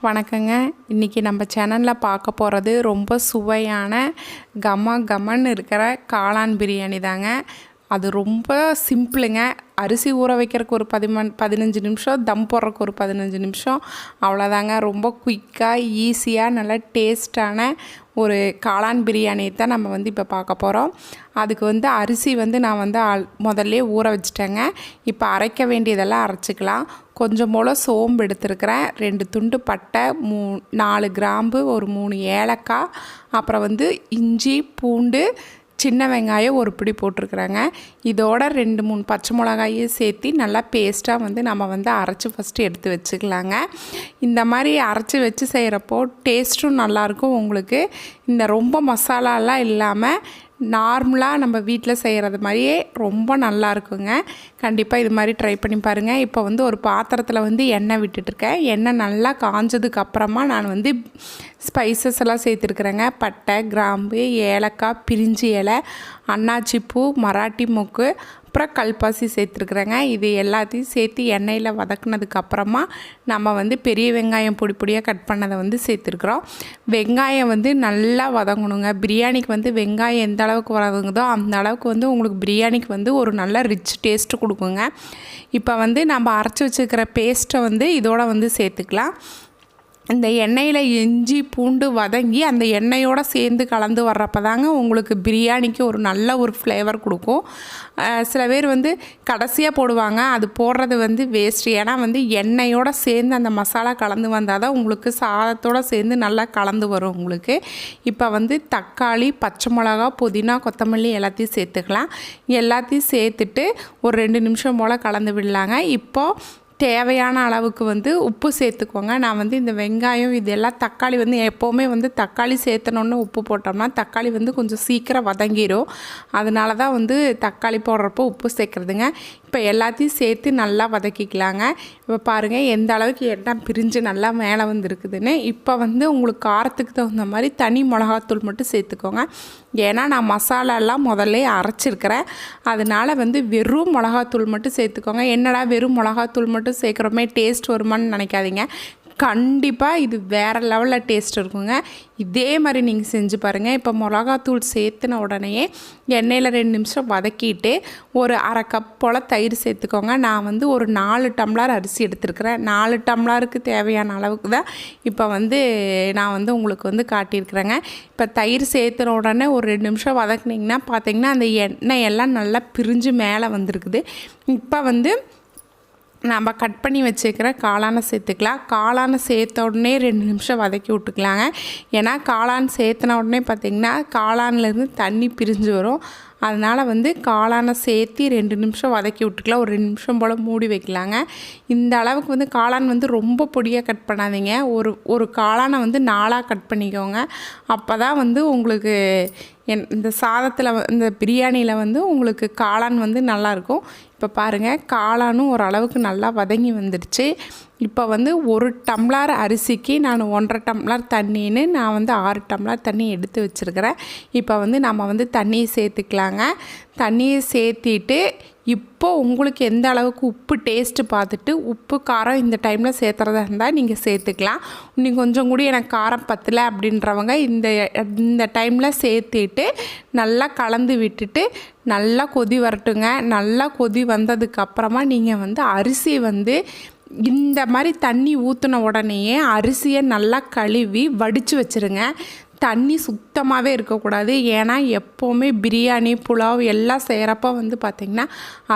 வணக்கங்க. இன்றைக்கி நம்ம சேனலில் பார்க்க போகிறது ரொம்ப சுவையான கமன்னு இருக்கிற காளான் பிரியாணி தாங்க. அது ரொம்ப சிம்பிளுங்க. அரிசி ஊற வைக்கிறதுக்கு ஒரு 15 நிமிஷம், தம் போடுறதுக்கு ஒரு 15 நிமிஷம், அவ்வளோதாங்க. ரொம்ப குயிக்காக ஈஸியாக நல்லா டேஸ்ட்டான ஒரு காளான் பிரியாணி தான் நம்ம இப்போ பார்க்க போகிறோம். அதுக்கு அரிசி நான் முதல்ல ஊற வச்சுட்டேங்க. இப்போ அரைக்க வேண்டியதெல்லாம் அரைச்சிக்கலாம். கொஞ்சம் போல் சோம்பு எடுத்துருக்கிறேன், 2 துண்டு பட்டை, 4 கிராம்பு, ஒரு 3 ஏலக்காய், அப்புறம் இஞ்சி பூண்டு சின்ன வெங்காயம் ஒரு பிடி போட்டிருக்குறாங்க. இதோட 2-3 பச்சை மிளகாயும் சேர்த்து நல்லா பேஸ்ட்டாக நம்ம அரைச்சி ஃபஸ்ட்டு எடுத்து வச்சுக்கலாங்க. இந்த மாதிரி அரைச்சி வச்சு செய்கிறப்போ டேஸ்ட்டும் நல்லாயிருக்கும். உங்களுக்கு இந்த ரொம்ப மசாலாலாம் இல்லாமல் நார்மலாக நம்ம வீட்டில் செய்கிறது மாதிரியே ரொம்ப நல்லா இருக்குங்க. கண்டிப்பாக இது மாதிரி ட்ரை பண்ணி பாருங்கள். இப்போ ஒரு பாத்திரத்தில் எண்ணெய் விட்டுட்டுருக்கேன். எண்ணெய் நல்லா காஞ்சதுக்கு அப்புறமா நான் ஸ்பைசஸ் எல்லாம் சேர்த்துருக்குறேங்க. பட்டை, கிராம்பு, ஏலக்காய், பிரிஞ்சி இலை, அன்னாச்சி பூ, மராட்டி மொக்கு, அப்புறம் கல்பாசி சேர்த்துருக்குறேங்க. இது எல்லாத்தையும் சேர்த்து எண்ணெயில் வதக்குனதுக்கப்புறமா நம்ம பெரிய வெங்காயம் பொடி பொடியாக கட் பண்ணதை சேர்த்துருக்குறோம். வெங்காயம் நல்லா வதங்கணுங்க. பிரியாணிக்கு வெங்காயம் எந்த அளவுக்கு வதங்குதோ அந்த அளவுக்கு உங்களுக்கு பிரியாணிக்கு ஒரு நல்ல ரிச் டேஸ்ட்டு கொடுக்குங்க. இப்போ நம்ம அரைச்சி வச்சுருக்கிற பேஸ்ட்டை இதோட சேர்த்துக்கலாம். இந்த எண்ணெயில் இஞ்சி பூண்டு வதங்கி அந்த எண்ணெயோடு சேர்ந்து கலந்து வர்றப்ப தாங்க உங்களுக்கு பிரியாணிக்கு ஒரு நல்ல ஒரு ஃப்ளேவர் கொடுக்கும். சில பேர் கடைசியாக போடுவாங்க. அது போடுறது வேஸ்ட்டு. ஏன்னா எண்ணெயோடு சேர்ந்து அந்த மசாலா கலந்து வந்தால் தான் உங்களுக்கு சாதத்தோடு சேர்ந்து நல்லா கலந்து வரும் உங்களுக்கு. இப்போ தக்காளி, பச்சை மிளகா, புதினா, கொத்தமல்லி எல்லாத்தையும் சேர்த்துக்கலாம். எல்லாத்தையும் சேர்த்துட்டு ஒரு 2 நிமிஷம் போல் கலந்து விடலாங்க. இப்போது தேவையான அளவுக்கு உப்பு சேர்த்துக்கோங்க. நான் இந்த வெங்காயம் இதெல்லாம் தக்காளி எப்போவுமே தக்காளி சேர்த்தணுன்னு உப்பு போட்டோம்னா தக்காளி கொஞ்சம் சீக்கிரம் வதங்கிடும். அதனால தான் தக்காளி போடுறப்போ உப்பு சேர்க்குறதுங்க. இப்போ எல்லாத்தையும் சேர்த்து நல்லா வதக்கிக்கலாங்க. இப்போ பாருங்கள் எந்த அளவுக்கு எண்ணெய் பிரிஞ்சு நல்லா மேலே இருக்குதுன்னு. இப்போ உங்களுக்கு காரத்துக்கு தகுந்த மாதிரி தனி மிளகாத்தூள் மட்டும் சேர்த்துக்கோங்க. ஏன்னா நான் மசாலாலாம் முதல்ல அரைச்சிருக்கிறேன். அதனால் வெறும் மிளகாத்தூள் மட்டும் சேர்த்துக்கோங்க. என்னடா வெறும் மிளகாத்தூள் மட்டும் சேர்க்குறோமே டேஸ்ட் வருமானு நினைக்காதீங்க. கண்டிப்பாக இது வேறு லெவலில் டேஸ்ட் இருக்குங்க. இதே மாதிரி நீங்கள் செஞ்சு பாருங்கள். இப்போ மிளகாத்தூள் சேர்த்துன உடனே எண்ணெயில் 2 நிமிஷம் வதக்கிட்டு ஒரு அரை கப் போல் தயிர் சேர்த்துக்கோங்க. நான் ஒரு 4 டம்ளர் அரிசி எடுத்துருக்கிறேன். 4 டம்ளருக்கு தேவையான அளவுக்கு தான் இப்போ நான் உங்களுக்கு காட்டியிருக்கிறேங்க. இப்போ தயிர் சேர்த்துன உடனே ஒரு 2 நிமிஷம் வதக்குனிங்கன்னா பார்த்தீங்கன்னா அந்த எண்ணெய் எல்லாம் நல்லா பிரிஞ்சு மேலே வந்திருக்குது. இப்போ நம்ம கட் பண்ணி வச்சுக்கிற காளானை சேர்த்துக்கலாம். காளானை சேர்த்த உடனே 2 நிமிஷம் வதக்கி விட்டுக்கலாங்க. ஏன்னா காளான் சேர்த்துன உடனே பார்த்திங்கன்னா காளான்லேருந்து தண்ணி பிரிஞ்சு வரும். அதனால் காளானை சேர்த்து 2 நிமிஷம் வதக்கி விட்டுக்கலாம். ஒரு 2 நிமிஷம் போல் மூடி வைக்கலாங்க. இந்த அளவுக்கு காளான் ரொம்ப பொடியாக கட் பண்ணாதீங்க. ஒரு காளானை 4ஆக கட் பண்ணிக்கோங்க. அப்போ தான் உங்களுக்கு இந்த சாதத்தில் இந்த பிரியாணியில் உங்களுக்கு காளான் நல்லாயிருக்கும். இப்போ பாருங்கள் காளானும் ஓரளவுக்கு நல்லா வதங்கி வந்துடுச்சு. இப்போ 1 டம்ளர் அரிசிக்கு நான் 1.5 டம்ளர் தண்ணின்னு நான் 6 டம்ளர் தண்ணி எடுத்து வச்சுருக்கிறேன். இப்போ நம்ம தண்ணியை சேர்த்துக்கலாங்க. தண்ணியை சேர்த்திட்டு இப்போது உங்களுக்கு எந்த அளவுக்கு உப்பு டேஸ்ட்டு பார்த்துட்டு உப்பு காரம் இந்த டைமில் சேர்த்துறதா இருந்தால் நீங்கள் சேர்த்துக்கலாம். இன்னும் கொஞ்சம் கூட எனக்கு காரம் பத்தலை அப்படின்றவங்க இந்த டைமில் சேர்த்துட்டு நல்லா கலந்து விட்டுட்டு நல்லா கொதி வரட்டுங்க. நல்லா கொதி வந்ததுக்கப்புறமா நீங்கள் அரிசி இந்த மாதிரி தண்ணி ஊற்றின உடனேயே அரிசியை நல்லா கழுவி வடித்து வச்சுருங்க. தண்ணி சுத்தமாகவே இருக்கக்கூடாது. ஏன்னா எப்போவுமே பிரியாணி, புலாவ் எல்லாம் செய்கிறப்ப பார்த்திங்கன்னா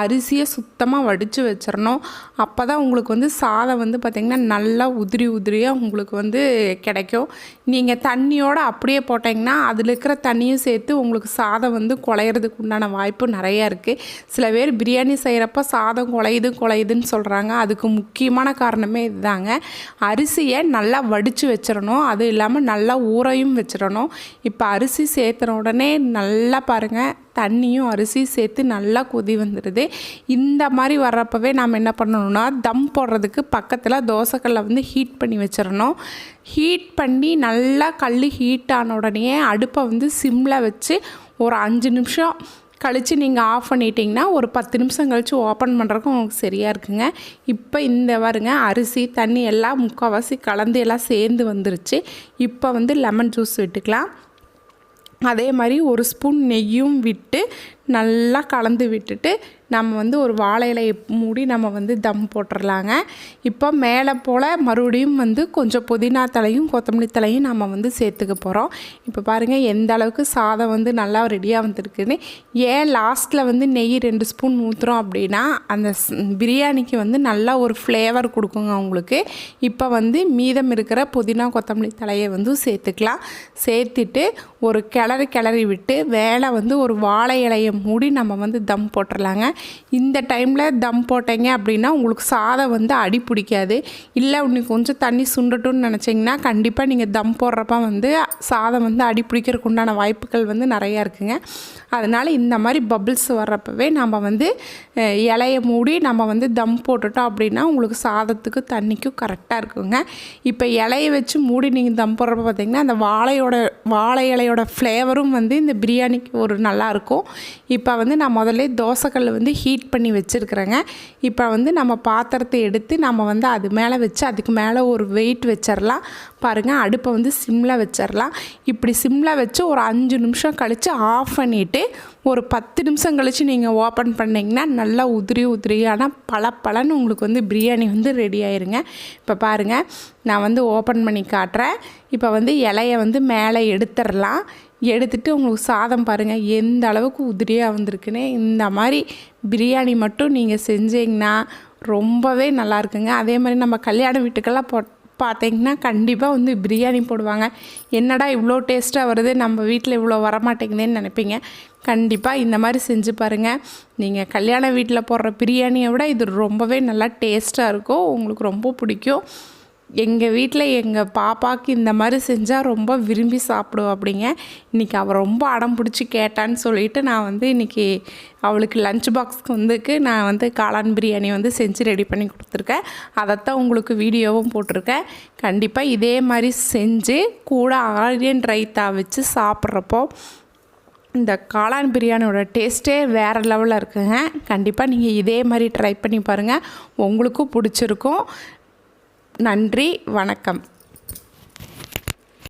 அரிசியை சுத்தமாக வடித்து வச்சிடணும். அப்போ தான் உங்களுக்கு சாதம் பார்த்திங்கன்னா நல்லா உதிரியாக உங்களுக்கு கிடைக்கும். நீங்கள் தண்ணியோடு அப்படியே போட்டிங்கன்னா அதில் இருக்கிற தண்ணியும் சேர்த்து உங்களுக்கு சாதம் குழையிறதுக்கு உண்டான வாய்ப்பு நிறையா இருக்குது. சில பேர் பிரியாணி செய்கிறப்ப சாதம் குழையுதுன்னு சொல்கிறாங்க. அதுக்கு முக்கியமான காரணமே இதுதாங்க. அரிசியை நல்லா வடித்து வச்சிடணும். அது இல்லாமல் நல்லா ஊறையும் வச்சிடணும். இப்போ அரிசி சேர்த்துன உடனே நல்லா பாருங்கள் தண்ணியும் அரிசி சேர்த்து நல்லா கொதி வந்துடுது. இந்த மாதிரி வர்றப்பவே நாம் என்ன பண்ணணும்னா தம் போடுறதுக்கு பக்கத்தில் தோசைக்கல்லை ஹீட் பண்ணி வச்சிடணும். ஹீட் பண்ணி நல்லா கல் ஹீட் ஆன உடனே அடுப்பை சிம்மில் வச்சு ஒரு 5 நிமிஷம் கழித்து நீங்கள் ஆஃப் பண்ணிட்டீங்கன்னா ஒரு 10 நிமிஷம் கழித்து ஓப்பன் பண்ணுறதுக்கு உங்களுக்கு சரியாக இருக்குங்க. இப்போ இந்த பாருங்க அரிசி தண்ணி எல்லாம் முக்கால்வாசி கலந்து எல்லாம் சேர்ந்து வந்துருச்சு. இப்போ வந்து லெமன் ஜூஸ் விட்டுக்கலாம். அதே மாதிரி ஒரு ஸ்பூன் நெய்யும் விட்டு நல்லா கலந்து விட்டுட்டு நம்ம வந்து ஒரு வாழை இலையை மூடி நம்ம வந்து தம் போட்டுடலாங்க. இப்போ மேலே போல் மறுபடியும் வந்து கொஞ்சம் புதினா தலையும் கொத்தமல்லி தலையும் நம்ம வந்து சேர்த்துக்க போகிறோம். இப்போ பாருங்கள் எந்த அளவுக்கு சாதம் வந்து நல்லா ரெடியாக வந்துருக்குன்னு. ஏன் லாஸ்ட்டில் வந்து நெய் 2 ஸ்பூன் ஊற்றுறோம் அப்படின்னா அந்த பிரியாணிக்கு வந்து நல்லா ஒரு ஃப்ளேவர் கொடுக்குங்க உங்களுக்கு. இப்போ வந்து மீதம் இருக்கிற புதினா கொத்தமல்லி தலையை வந்து சேர்த்துக்கலாம். சேர்த்துட்டு ஒரு கிளறி விட்டு மேலே வந்து ஒரு வாழை இலையை மூடி நம்ம வந்து தம் போட்டுடலாங்க. இந்த டைமில் தம் போட்டீங்க அப்படின்னா உங்களுக்கு சாதம் வந்து அடி பிடிக்காது. இல்லை இன்னும் கொஞ்சம் தண்ணி சுண்டட்டும்னு நினச்சிங்கன்னா கண்டிப்பாக நீங்கள் தம் போடுறப்ப வந்து சாதம் வந்து அடி பிடிக்கிறதுக்கு உண்டான வாய்ப்புகள் வந்து நிறையா இருக்குங்க. அதனால் இந்த மாதிரி பபிள்ஸ் வர்றப்பவே நம்ம வந்து இலையை மூடி நம்ம வந்து தம் போட்டுட்டோம் அப்படின்னா உங்களுக்கு சாதத்துக்கு தண்ணிக்கும் கரெக்டாக இருக்குங்க. இப்போ இலையை வச்சு மூடி நீங்கள் தம் போடுறப்ப பார்த்திங்கன்னா அந்த வாழை இலையோட ஃப்ளேவரும் வந்து இந்த பிரியாணிக்கு ஒரு நல்லாயிருக்கும். இப்போ வந்து நான் முதல்ல தோசைக்கல் வந்து ஹீட் பண்ணி வச்சுருக்குறேங்க. இப்போ வந்து நம்ம பாத்திரத்தை எடுத்து நம்ம வந்து அது மேலே வச்சு அதுக்கு மேலே ஒரு வெயிட் வச்சிடலாம். பாருங்கள் அடுப்பை வந்து சிம்மில் வச்சிடலாம். இப்படி சிம்மில் வச்சு ஒரு 5 நிமிஷம் கழித்து ஆஃப் பண்ணிவிட்டு ஒரு 10 நிமிஷம் கழித்து நீங்கள் ஓப்பன் பண்ணிங்கன்னா நல்லா உதிரியான பளபளன்னு உங்களுக்கு வந்து பிரியாணி வந்து ரெடி ஆயிருங்க. இப்போ பாருங்கள் நான் வந்து ஓப்பன் பண்ணி காட்டுறேன். இப்போ வந்து இலையை வந்து மேலே எடுத்துடலாம். எடுத்துகிட்டு உங்களுக்கு சாதம் பாருங்கள் எந்த அளவுக்கு உதிரியாக வந்திருக்குன்னு. இந்த மாதிரி பிரியாணி மட்டும் நீங்கள் செஞ்சீங்கன்னா ரொம்பவே நல்லாயிருக்குங்க. அதே மாதிரி நம்ம கல்யாண வீட்டுக்கெல்லாம் பார்த்தீங்கன்னா கண்டிப்பாக வந்து பிரியாணி போடுவாங்க. என்னடா இவ்வளோ டேஸ்ட்டாக வருது, நம்ம வீட்டில் இவ்வளோ வரமாட்டேங்குதுன்னு நினைப்பீங்க. கண்டிப்பாக இந்த மாதிரி செஞ்சு பாருங்கள். நீங்கள் கல்யாண வீட்டில் போடுற பிரியாணியை விட இது ரொம்பவே நல்லா டேஸ்ட்டாக இருக்கும். உங்களுக்கு ரொம்ப பிடிக்கும். எங்கள் வீட்டில் எங்கள் பாப்பாவுக்கு இந்த மாதிரி செஞ்சால் ரொம்ப விரும்பி சாப்பிடுவோம் அப்படிங்க. இன்றைக்கி அவள் ரொம்ப அடம் பிடிச்சி கேட்டான்னு சொல்லிவிட்டு நான் வந்து இன்றைக்கி அவளுக்கு லஞ்ச் பாக்ஸ்க்கு வந்துக்கு நான் வந்து காளான் பிரியாணி வந்து செஞ்சு ரெடி பண்ணி கொடுத்துருக்கேன். அதைத்தான் உங்களுக்கு வீடியோவும் போட்டிருக்கேன். கண்டிப்பாக இதே மாதிரி செஞ்சு கூட ஆனியன் ரைத்தா வச்சு சாப்பிட்றப்போ இந்த காளான் பிரியாணியோட டேஸ்ட்டே வேறு லெவலில் இருக்குங்க. கண்டிப்பாக நீங்கள் இதே மாதிரி ட்ரை பண்ணி பாருங்கள், உங்களுக்கும் பிடிச்சிருக்கும். நன்றி, வணக்கம்.